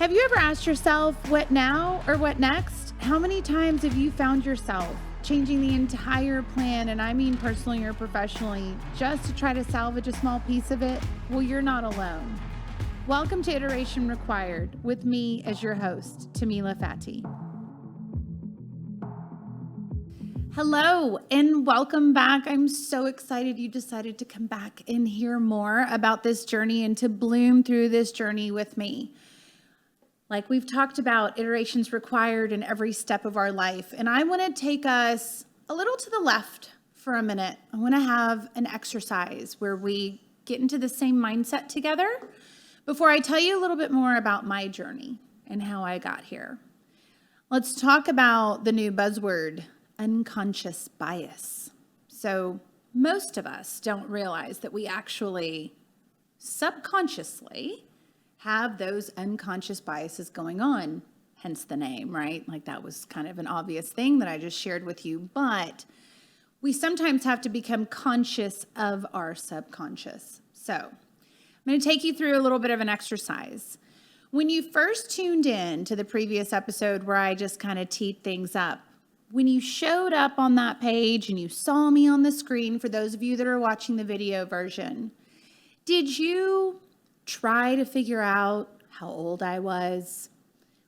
Have you ever asked yourself, what now or what next? How many times have you found yourself changing the entire plan, and I mean personally or professionally, just to try to salvage a small piece of it? Well, you're not alone. Welcome to Iteration Required with me as your host, Tamila Fati. Hello and welcome back. I'm so excited you decided to come back and hear more about this journey and to bloom through this journey with me. Like we've talked about, iterations required in every step of our life. And I want to take us a little to the left for a minute. I want to have an exercise where we get into the same mindset together before I tell you a little bit more about my journey and how I got here. Let's talk about the new buzzword, unconscious bias. So most of us don't realize that we actually subconsciously have those unconscious biases going on, hence the name, right? Like that was kind of an obvious thing that I just shared with you, but we sometimes have to become conscious of our subconscious. So I'm going to take you through a little bit of an exercise. When you first tuned in to the previous episode where I just kind of teed things up, when you showed up on that page and you saw me on the screen, for those of you that are watching the video version, did you try to figure out how old I was,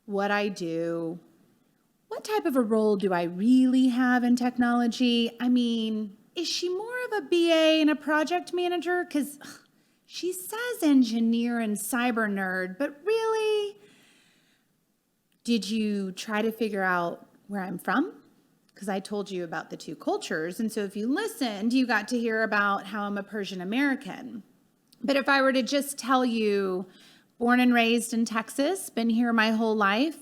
what I do, what type of a role do I really have in technology? I mean, is she more of a BA and a project manager? Because she says engineer and cyber nerd, but really, did you try to figure out where I'm from? Because I told you about the two cultures. And so if you listened, you got to hear about how I'm a Persian American. But if I were to just tell you, born and raised in Texas, been here my whole life,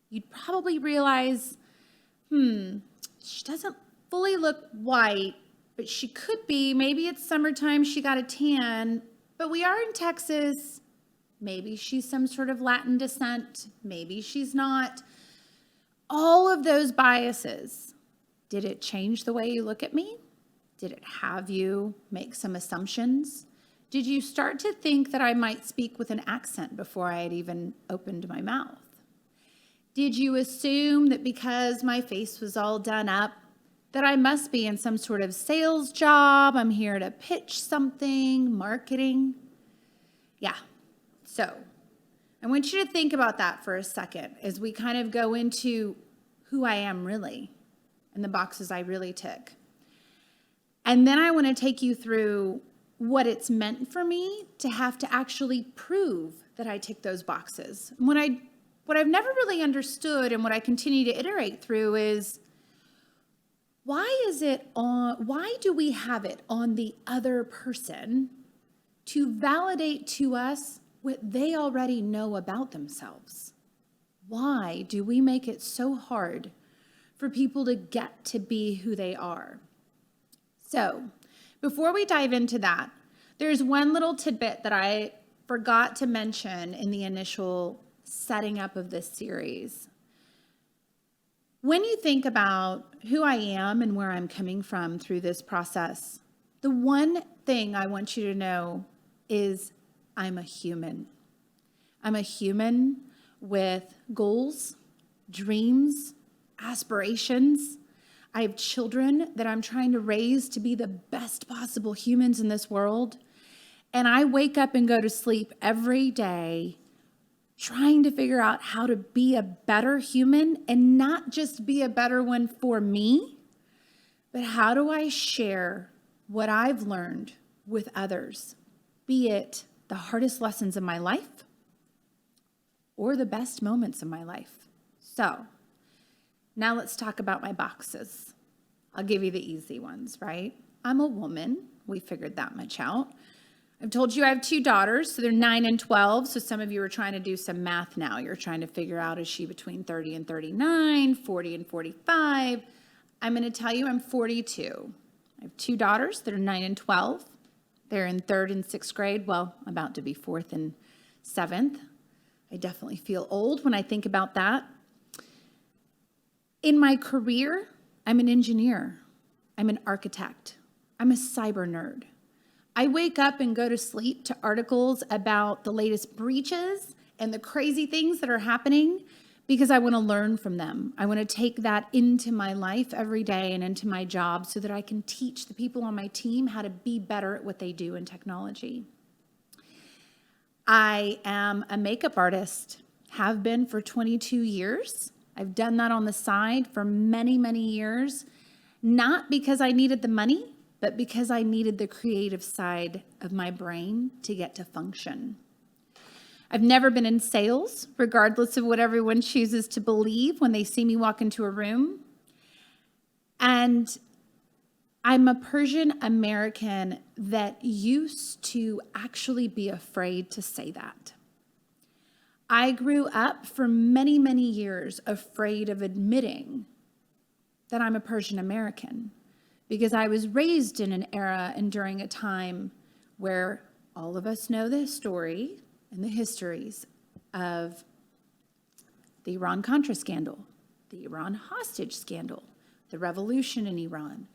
you'd probably realize, she doesn't fully look white, but she could be. Maybe it's summertime, she got a tan, but we are in Texas. Maybe she's some sort of Latin descent. Maybe she's not. All of those biases, did it change the way you look at me? Did it have you make some assumptions? Did you start to think that I might speak with an accent before I had even opened my mouth? Did you assume that because my face was all done up, that I must be in some sort of sales job? I'm here to pitch something, marketing. Yeah, so I want you to think about that for a second as we kind of go into who I am really and the boxes I really tick. And then I want to take you through what it's meant for me to have to actually prove that I tick those boxes. What I've never really understood and what I continue to iterate through is why do we have it on the other person to validate to us what they already know about themselves? Why do we make it so hard for people to get to be who they are? So, before we dive into that, there's one little tidbit that I forgot to mention in the initial setting up of this series. When you think about who I am and where I'm coming from through this process, the one thing I want you to know is I'm a human. I'm a human with goals, dreams, aspirations. I have children that I'm trying to raise to be the best possible humans in this world. And I wake up and go to sleep every day trying to figure out how to be a better human, and not just be a better one for me, but how do I share what I've learned with others, be it the hardest lessons of my life or the best moments of my life. So now let's talk about my boxes. I'll give you the easy ones, right? I'm a woman. We figured that much out. I've told you I have two daughters, so they're 9 and 12. So some of you are trying to do some math now. You're trying to figure out, is she between 30 and 39, 40 and 45? I'm going to tell you I'm 42. I have two daughters that are 9 and 12. They're in 3rd and 6th grade. Well, about to be 4th and 7th. I definitely feel old when I think about that. In my career, I'm an engineer. I'm an architect. I'm a cyber nerd. I wake up and go to sleep to articles about the latest breaches and the crazy things that are happening because I want to learn from them. I want to take that into my life every day and into my job so that I can teach the people on my team how to be better at what they do in technology. I am a makeup artist, have been for 22 years. I've done that on the side for many, many years, not because I needed the money, but because I needed the creative side of my brain to get to function. I've never been in sales, regardless of what everyone chooses to believe when they see me walk into a room. And I'm a Persian American that used to actually be afraid to say that. I grew up for many, many years afraid of admitting that I'm a Persian American because I was raised in an era and during a time where all of us know the story and the histories of the Iran-Contra scandal, the Iran hostage scandal, the revolution in Iran.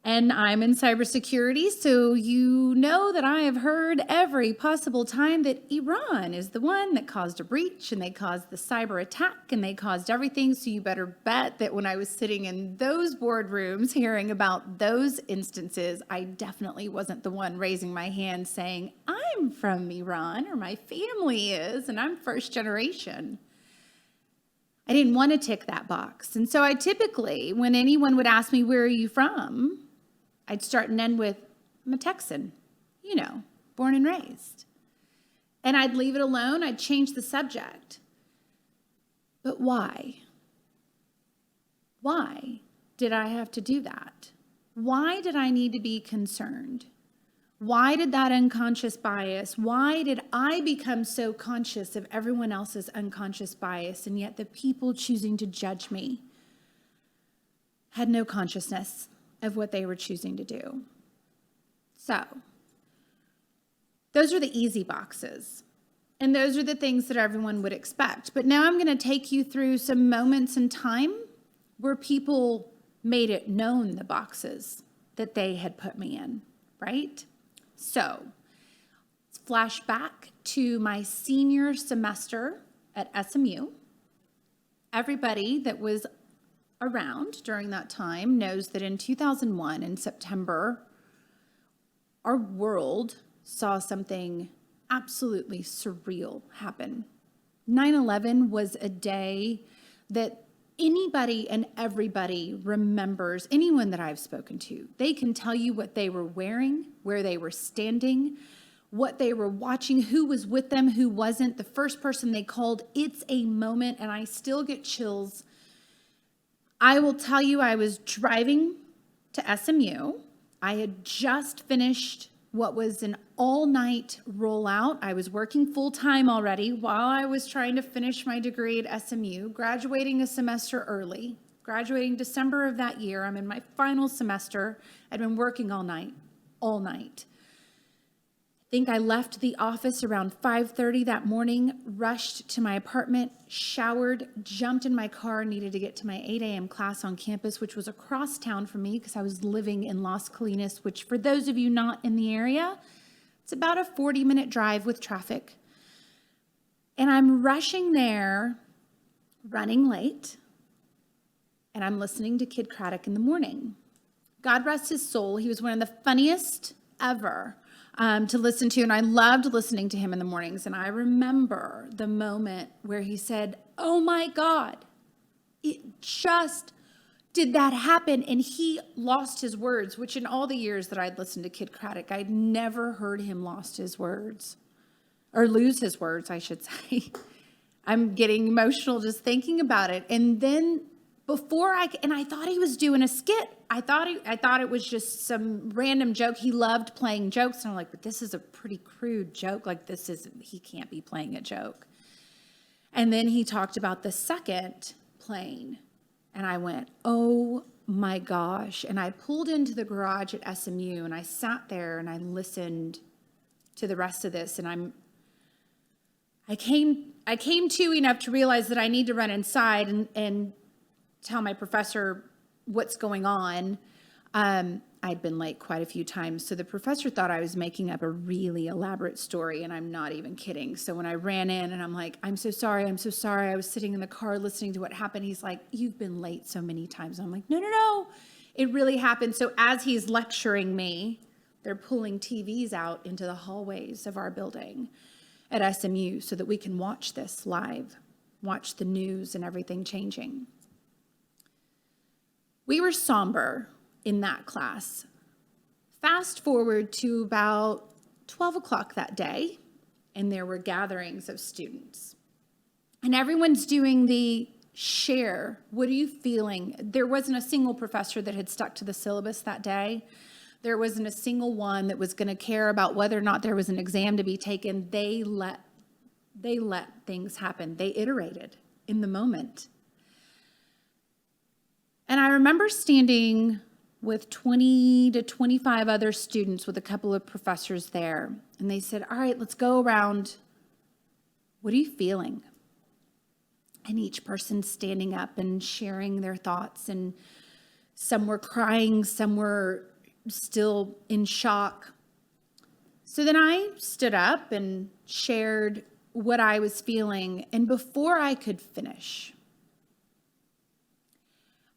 And I'm in cybersecurity, so you know that I have heard every possible time that Iran is the one that caused a breach and they caused the cyber attack and they caused everything. So you better bet that when I was sitting in those boardrooms hearing about those instances, I definitely wasn't the one raising my hand saying, I'm from Iran or my family is and I'm first generation. I didn't want to tick that box. And so I typically, when anyone would ask me, where are you from? I'd start and end with, I'm a Texan, born and raised. And I'd leave it alone. I'd change the subject. But why? Why did I have to do that? Why did I need to be concerned? Why did that unconscious bias? Why did I become so conscious of everyone else's unconscious bias, and yet the people choosing to judge me had no consciousness of what they were choosing to do? So, those are the easy boxes. And those are the things that everyone would expect. But now I'm going to take you through some moments in time where people made it known the boxes that they had put me in, right? So, let's flash back to my senior semester at SMU. Everybody that was around during that time knows that in 2001, in September, our world saw something absolutely surreal happen. 9/11 was a day that anybody and everybody remembers. Anyone that I've spoken to, they can tell you what they were wearing, where they were standing, what they were watching, who was with them, who wasn't, the first person they called. It's a moment, and I still get chills. I will tell you, I was driving to SMU. I had just finished what was an all-night rollout. I was working full-time already while I was trying to finish my degree at SMU, graduating a semester early, graduating December of that year. I'm in my final semester. I'd been working all night. I think I left the office around 5:30 that morning, rushed to my apartment, showered, jumped in my car, needed to get to my 8 a.m. class on campus, which was across town from me because I was living in Las Colinas, which for those of you not in the area, it's about a 40-minute drive with traffic. And I'm rushing there, running late, and I'm listening to Kid Craddock in the morning. God rest his soul. He was one of the funniest ever to listen to, and I loved listening to him in the mornings. And I remember the moment where he said, oh my God, it just did that happen? And he lost his words, which in all the years that I'd listened to Kid Craddock, I'd never heard him lost his words, or lose his words, I should say. I'm getting emotional just thinking about it. And then I thought he was doing a skit. I thought it was just some random joke. He loved playing jokes. And I'm like, but this is a pretty crude joke. Like he can't be playing a joke. And then he talked about the second plane. And I went, oh my gosh. And I pulled into the garage at SMU and I sat there and I listened to the rest of this. And I came to enough to realize that I need to run inside and tell my professor what's going on. I I'd been late quite a few times. So the professor thought I was making up a really elaborate story, and I'm not even kidding. So when I ran in and I'm like, I'm so sorry. I was sitting in the car listening to what happened. He's like, you've been late so many times. I'm like, no. It really happened. So as he's lecturing me, they're pulling TVs out into the hallways of our building at SMU so that we can watch this live, watch the news and everything changing. We were somber in that class. Fast forward to about 12 o'clock that day, and there were gatherings of students. And everyone's doing the share. What are you feeling? There wasn't a single professor that had stuck to the syllabus that day. There wasn't a single one that was going to care about whether or not there was an exam to be taken. They let things happen. They iterated in the moment. And I remember standing with 20 to 25 other students with a couple of professors there. And they said, all right, let's go around. What are you feeling? And each person standing up and sharing their thoughts. And some were crying, some were still in shock. So then I stood up and shared what I was feeling. And before I could finish,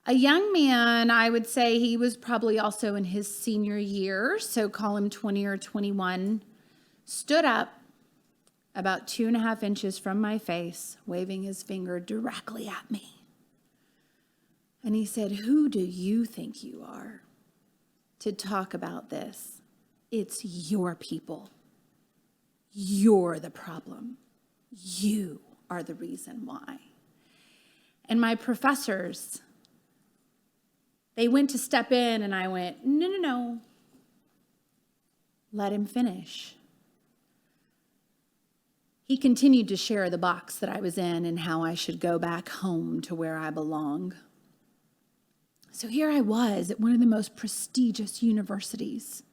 a young man, I would say he was probably also in his senior year, so call him 20 or 21, stood up about 2.5 inches from my face, waving his finger directly at me. And he said, who do you think you are to talk about this? It's your people. You're the problem. You are the reason why. And my professors, they went to step in and I went, no. Let him finish. He continued to share the box that I was in and how I should go back home to where I belong. So here I was at one of the most prestigious universities,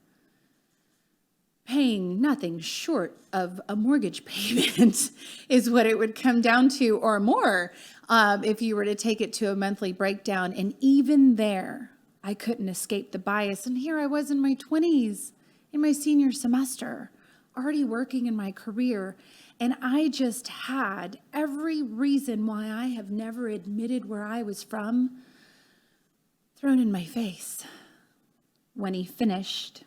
paying nothing short of a mortgage payment is what it would come down to, or more, if you were to take it to a monthly breakdown. And even there, I couldn't escape the bias. And here I was in my 20s, in my senior semester, already working in my career. And I just had every reason why I have never admitted where I was from thrown in my face. When he finished,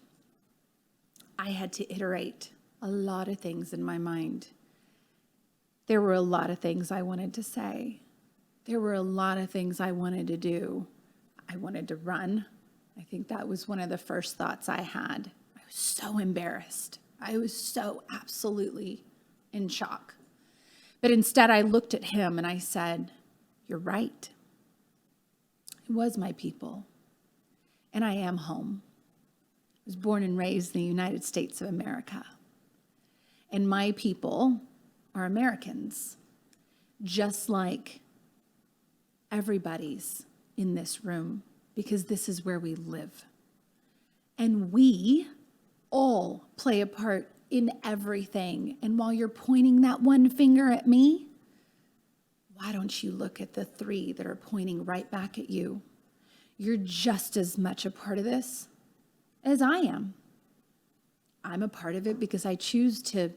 I had to iterate a lot of things in my mind. There were a lot of things I wanted to say. There were a lot of things I wanted to do. I wanted to run. I think that was one of the first thoughts I had. I was so embarrassed. I was so absolutely in shock. But instead, I looked at him and I said, you're right. It was my people. And I am home. I was born and raised in the United States of America. And my people are Americans, just like everybody's in this room, because this is where we live. And we all play a part in everything. And while you're pointing that one finger at me, why don't you look at the 3 that are pointing right back at you? You're just as much a part of this as I am. I'm a part of it because I choose to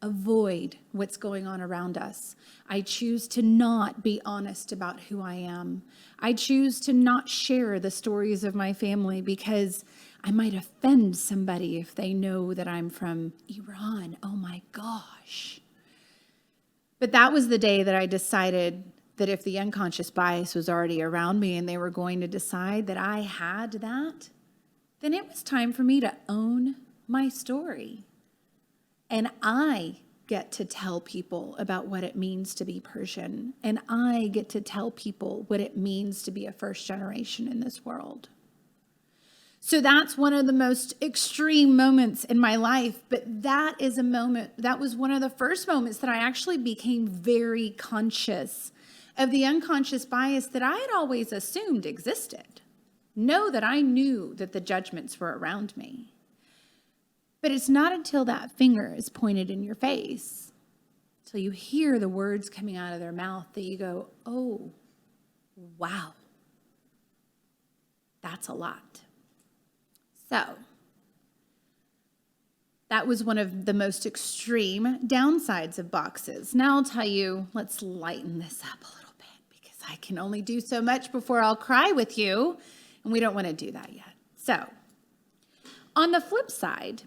avoid what's going on around us. I choose to not be honest about who I am. I choose to not share the stories of my family because I might offend somebody if they know that I'm from Iran. Oh my gosh. But that was the day that I decided that if the unconscious bias was already around me and they were going to decide that I had that, then it was time for me to own my story. And I get to tell people about what it means to be Persian. And I get to tell people what it means to be a first generation in this world. So that's one of the most extreme moments in my life. But that is a moment, that was one of the first moments that I actually became very conscious of the unconscious bias that I had always assumed existed. Know that I knew that the judgments were around me. But it's not until that finger is pointed in your face, till you hear the words coming out of their mouth, that you go, oh, wow, that's a lot. So that was one of the most extreme downsides of boxes. Now I'll tell you, let's lighten this up a little bit because I can only do so much before I'll cry with you, and we don't want to do that yet. So on the flip side,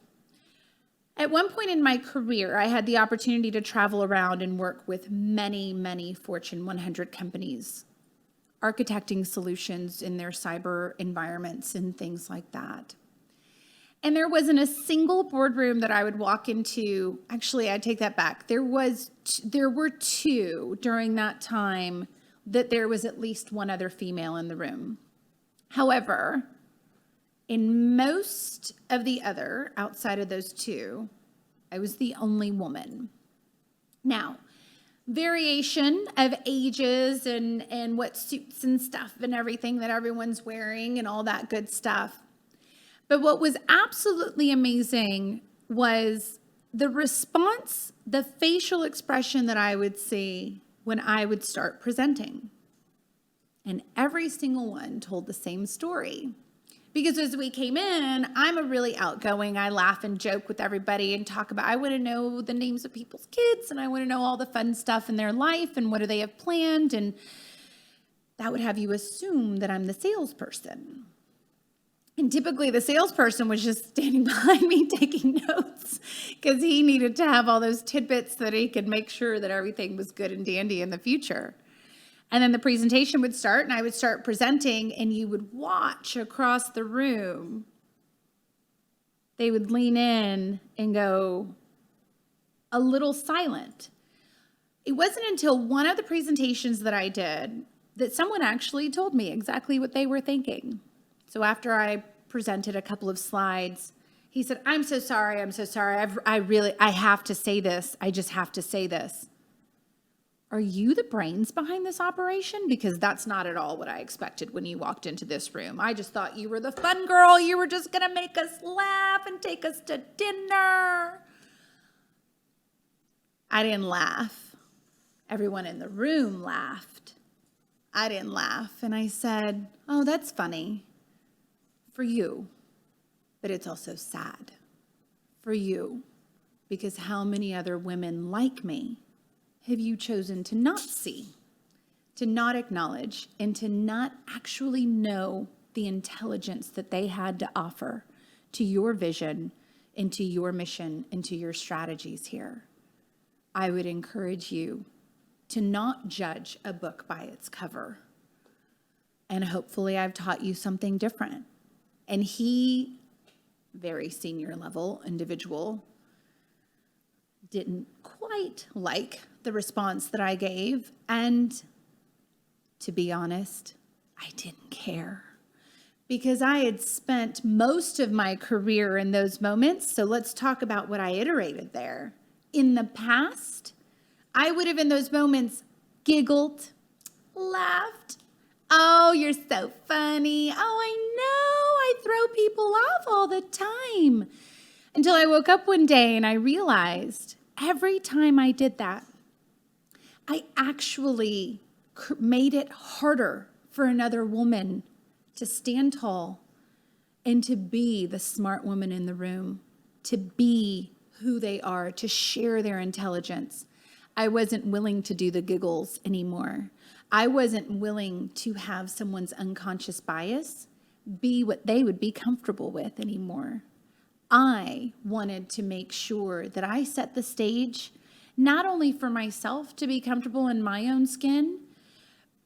at one point in my career, I had the opportunity to travel around and work with many, many Fortune 100 companies, architecting solutions in their cyber environments and things like that. And there wasn't a single boardroom that I would walk into. Actually, I take that back. There were two during that time that there was at least one other female in the room. However, in most of the other, outside of those two, I was the only woman. Now, variation of ages and what suits and stuff and everything that everyone's wearing and all that good stuff. But what was absolutely amazing was the response, the facial expression that I would see when I would start presenting. And every single one told the same story. Because as we came in, I'm a really outgoing, I laugh and joke with everybody and talk about, I want to know the names of people's kids and I want to know all the fun stuff in their life and what do they have planned. And that would have you assume that I'm the salesperson. And typically the salesperson was just standing behind me taking notes because he needed to have all those tidbits so that he could make sure that everything was good and dandy in the future. And then the presentation would start and I would start presenting and you would watch across the room. They would lean in and go a little silent. It wasn't until one of the presentations that I did that someone actually told me exactly what they were thinking. So after I presented a couple of slides, he said, I'm so sorry. I have to say this. I just have to say this. Are you the brains behind this operation? Because that's not at all what I expected when you walked into this room. I just thought you were the fun girl. You were just going to make us laugh and take us to dinner. I didn't laugh. Everyone in the room laughed. I didn't laugh. And I said, oh, that's funny. For you, but it's also sad for you, because how many other women like me have you chosen to not see, to not acknowledge, and to not actually know the intelligence that they had to offer to your vision, into your mission, into your strategies here? I would encourage you to not judge a book by its cover. And hopefully I've taught you something different. And he, very senior level individual, didn't quite like the response that I gave. And to be honest, I didn't care because I had spent most of my career in those moments. So let's talk about what I iterated there. In the past, I would have in those moments giggled, laughed. Oh, you're so funny. Oh, I know. I throw people off all the time. Until I woke up one day and I realized every time I did that, I actually made it harder for another woman to stand tall and to be the smart woman in the room, to be who they are, to share their intelligence. I wasn't willing to do the giggles anymore. I wasn't willing to have someone's unconscious bias be what they would be comfortable with anymore. I wanted to make sure that I set the stage, not only for myself to be comfortable in my own skin,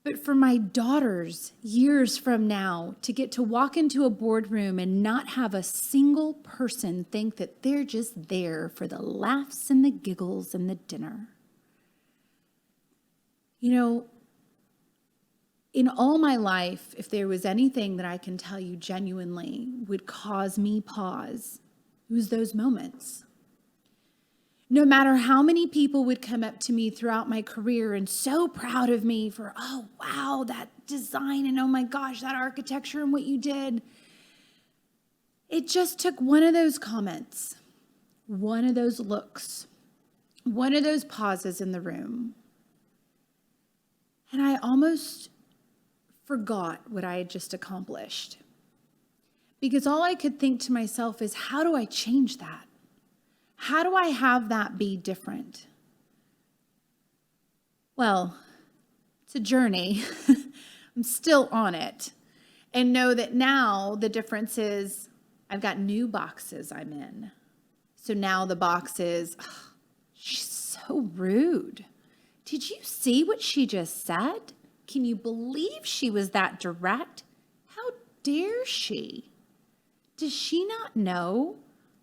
but for my daughters years from now to get to walk into a boardroom and not have a single person think that they're just there for the laughs and the giggles and the dinner. You know, in all my life, if there was anything that I can tell you genuinely would cause me pause, it was those moments. No matter how many people would come up to me throughout my career and so proud of me for, oh, wow, that design and oh my gosh, that architecture and what you did. It just took one of those comments, one of those looks, one of those pauses in the room. And I almost forgot what I had just accomplished. Because all I could think to myself is, how do I change that? How do I have that be different? Well, it's a journey. I'm still on it. And know that now the difference is I've got new boxes I'm in. So now the box is, oh, she's so rude. Did you see what she just said? Can you believe she was that direct? How dare she? Does she not know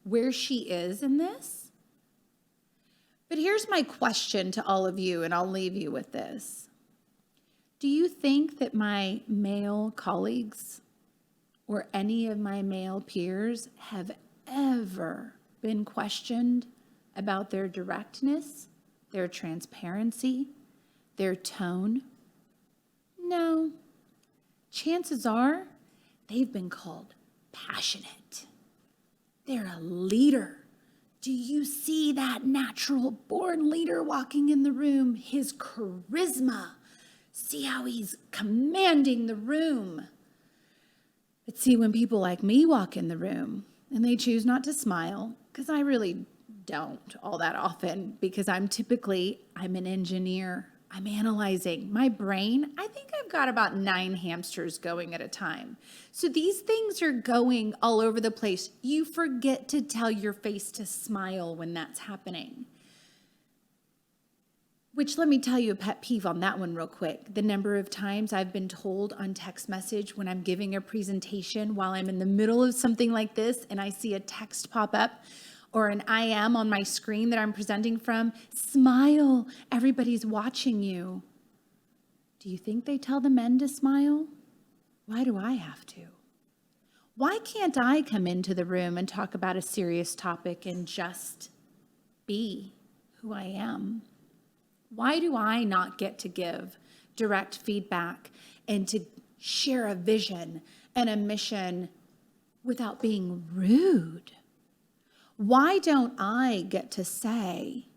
where she is in this? But here's my question to all of you, and I'll leave you with this. Do you think that my male colleagues or any of my male peers have ever been questioned about their directness, their transparency, their tone? No. Chances are they've been called passionate. They're a leader. Do you see that natural born leader walking in the room? His charisma. See how he's commanding the room. But see, when people like me walk in the room and they choose not to smile, because I really don't all that often, because I'm an engineer. I'm analyzing my brain. I think I've got about 9 hamsters going at a time. So these things are going all over the place. You forget to tell your face to smile when that's happening. Which, let me tell you a pet peeve on that one real quick. The number of times I've been told on text message when I'm giving a presentation while I'm in the middle of something like this and I see a text pop up or an I am on my screen that I'm presenting from, smile, everybody's watching you. Do you think they tell the men to smile? Why do I have to? Why can't I come into the room and talk about a serious topic and just be who I am? Why do I not get to give direct feedback and to share a vision and a mission without being rude? Why don't I get to say,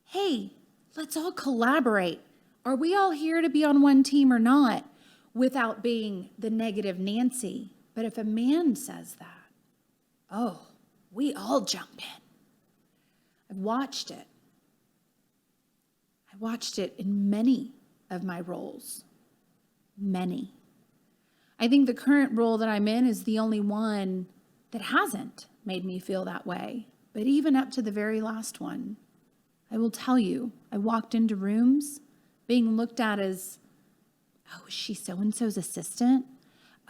hey, let's all collaborate. Are we all here to be on one team or not? Without being the negative Nancy. But if a man says that, oh, we all jump in. I've watched it. I watched it in many of my roles. Many. I think the current role that I'm in is the only one that hasn't made me feel that way. But even up to the very last one, I will tell you, I walked into rooms being looked at as, oh, is she so-and-so's assistant?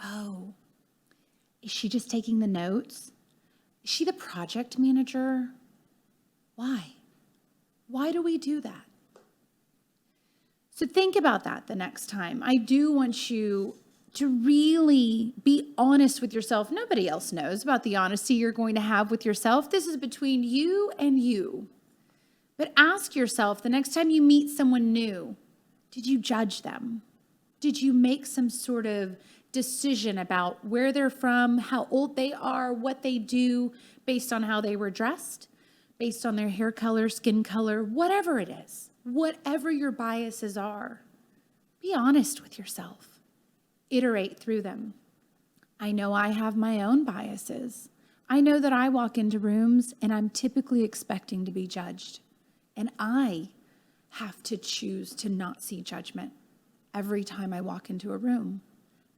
Oh, is she just taking the notes? Is she the project manager? Why? Why do we do that? So think about that the next time. I do want you to really be honest with yourself. Nobody else knows about the honesty you're going to have with yourself. This is between you and you. But ask yourself the next time you meet someone new, did you judge them? Did you make some sort of decision about where they're from, how old they are, what they do based on how they were dressed, based on their hair color, skin color, whatever it is, whatever your biases are? Be honest with yourself. Iterate through them. I know I have my own biases. I know that I walk into rooms and I'm typically expecting to be judged. And I have to choose to not see judgment every time I walk into a room.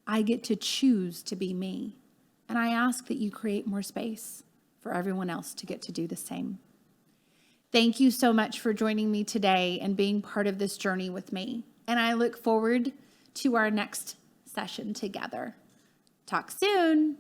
I get to choose to be me. And I ask that you create more space for everyone else to get to do the same. Thank you so much for joining me today and being part of this journey with me. And I look forward to our next session together. Talk soon.